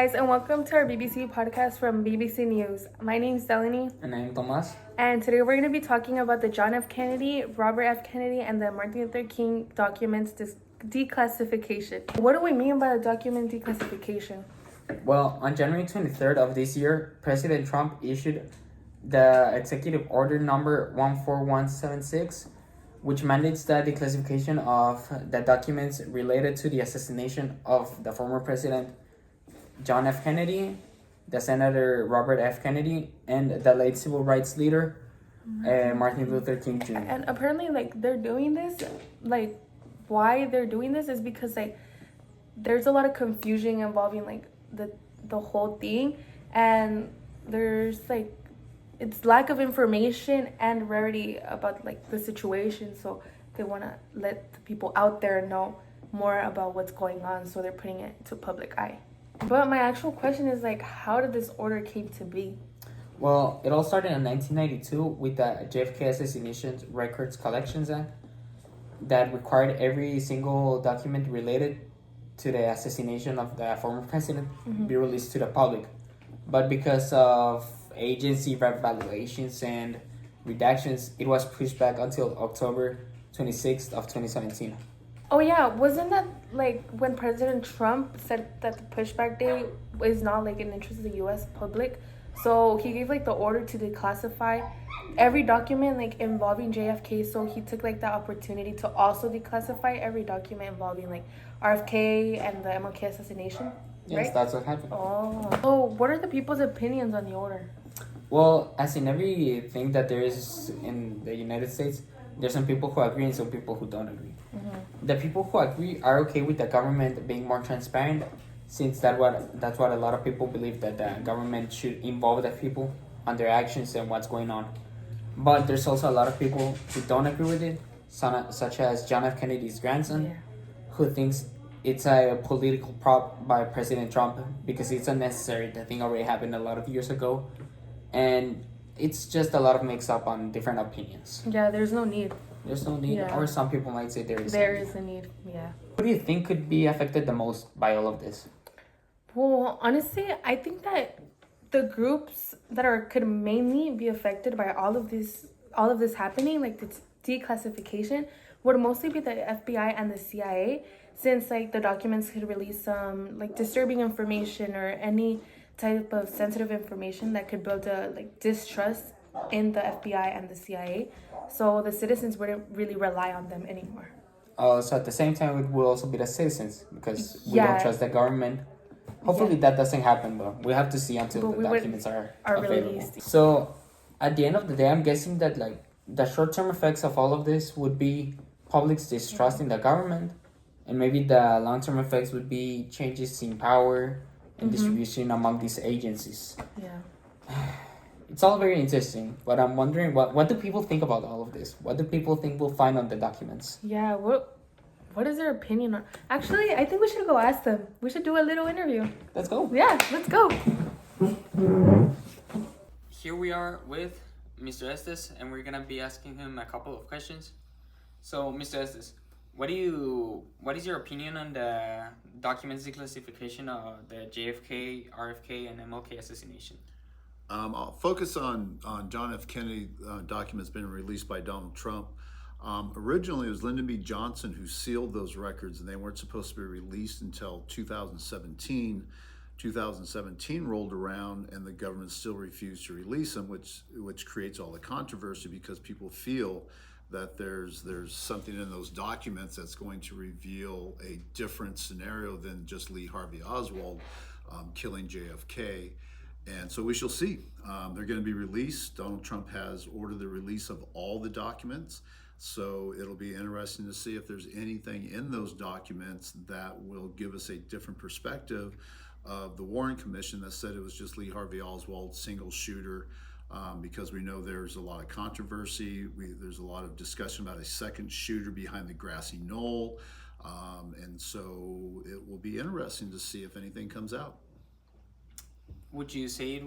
guys, and welcome to our BBC podcast from BBC News. My name's Delaney. And I'm Tomas. And today we're going to be talking about the John F. Kennedy, Robert F. Kennedy, and the Martin Luther King documents declassification. What do we mean by a document declassification? Well, on January 23rd of this year, President Trump issued the Executive Order number 14176, which mandates the declassification of the documents related to the assassination of the former president John F. Kennedy, the Senator Robert F. Kennedy, and the late civil rights leader Martin Luther King Jr. And apparently, they're doing this, why they're doing this is because, there's a lot of confusion involving, the whole thing, and there's, it's lack of information and rarity about, the situation, so they want to let the people out there know more about what's going on, so they're putting it to public eye. But my actual question is, how did this order came to be? Well, it all started in 1992 with the JFK Assassination Records Collections Act that required every single document related to the assassination of the former president be released to the public. But because of agency evaluations and redactions, it was pushed back until October 26th of 2017. Oh yeah, wasn't that when President Trump said that the pushback date is not in interest of the U.S. public? So he gave the order to declassify every document involving JFK. So he took the opportunity to also declassify every document involving RFK and the MLK assassination. Yes, right? That's what happened. Oh, so what are the people's opinions on the order? Well, as in everything that there is in the United States, there's some people who agree and some people who don't agree. The people who agree are okay with the government being more transparent, since that's what a lot of people believe, that the government should involve the people on their actions and what's going on. But there's also a lot of people who don't agree with it, such as John F. Kennedy's grandson, who thinks it's a political prop by President Trump because it's unnecessary. The thing already happened a lot of years ago, and it's just a lot of mix up on different opinions. Yeah, there's no need. There's no need, or some people might say there is. There is a need, yeah. Who do you think could be affected the most by all of this? Well, honestly, I think that the groups that could mainly be affected by all of this happening, this declassification, would mostly be the FBI and the CIA, since the documents could release some disturbing information or any type of sensitive information that could build a distrust in the FBI and the CIA. So the citizens wouldn't really rely on them anymore. So at the same time, it will also be the citizens, because we don't trust the government. Hopefully that doesn't happen, though. We have to see until the documents are available. Released. So at the end of the day, I'm guessing that the short-term effects of all of this would be public's distrust in the government, and maybe the long-term effects would be changes in power and distribution among these agencies. Yeah. It's all very interesting, but I'm wondering what do people think about all of this? What do people think we'll find on the documents? Yeah, what is their opinion on? Actually, I think we should go ask them. We should do a little interview. Let's go. Yeah, let's go. Here we are with Mr. Estes, and we're gonna be asking him a couple of questions. So, Mr. Estes, what is your opinion on the documents declassification of the JFK, RFK, and MLK assassination? I'll focus on John F. Kennedy documents being released by Donald Trump. Originally, it was Lyndon B. Johnson who sealed those records, and they weren't supposed to be released until 2017. 2017 rolled around, and the government still refused to release them, which creates all the controversy because people feel that there's something in those documents that's going to reveal a different scenario than just Lee Harvey Oswald killing JFK. And so we shall see. They're going to be released. Donald Trump has ordered the release of all the documents. So it'll be interesting to see if there's anything in those documents that will give us a different perspective of the Warren Commission that said it was just Lee Harvey Oswald, single shooter, because we know there's a lot of controversy. There's a lot of discussion about a second shooter behind the grassy knoll. And so it will be interesting to see if anything comes out. Would you say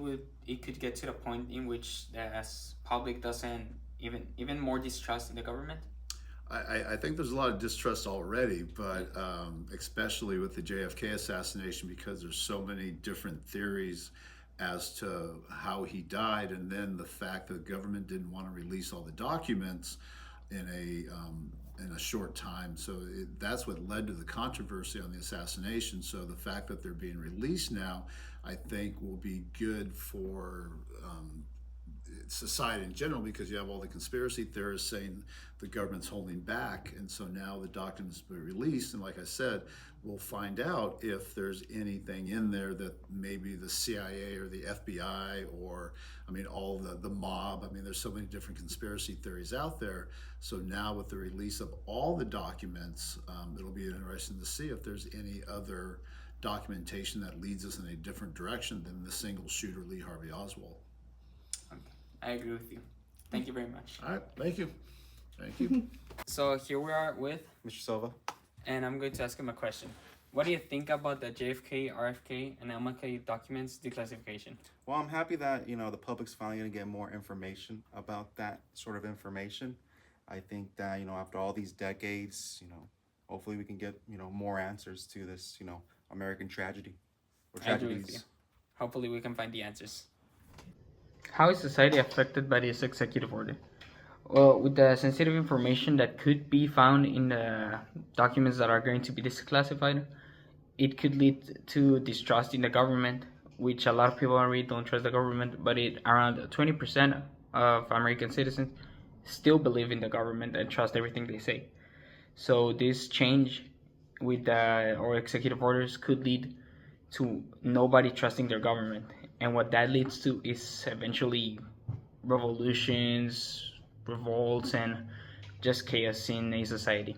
it could get to the point in which the public doesn't even more distrust in the government? I think there's a lot of distrust already, but especially with the JFK assassination, because there's so many different theories as to how he died, and then the fact that the government didn't want to release all the documents in a short time. So that's what led to the controversy on the assassination. So the fact that they're being released now, I think, will be good for society in general, because you have all the conspiracy theorists saying the government's holding back, and so now the documents will be released, and like I said, we'll find out if there's anything in there that maybe the CIA or the FBI, or I mean all the mob, I mean there's so many different conspiracy theories out there. So now with the release of all the documents, it'll be interesting to see if there's any other documentation that leads us in a different direction than the single shooter Lee Harvey Oswald. I agree with you. Thank you very much. All right, thank you. Thank you. So here we are with Mr. Silva. and I'm going to ask him a question. What do you think about the JFK, RFK, and MLK documents declassification? Well, I'm happy that, the public's finally going to get more information about that sort of information. I think that, after all these decades, hopefully we can get, more answers to this, American tragedy or I agree with you. tragedies. Hopefully we can find the answers. How is society affected by this executive order? Well, with the sensitive information that could be found in the documents that are going to be declassified, it could lead to distrust in the government, which a lot of people already don't trust the government, but around 20% of American citizens still believe in the government and trust everything they say. So this change with or executive orders could lead to nobody trusting their government. And what that leads to is eventually revolutions, revolts, and just chaos in a society.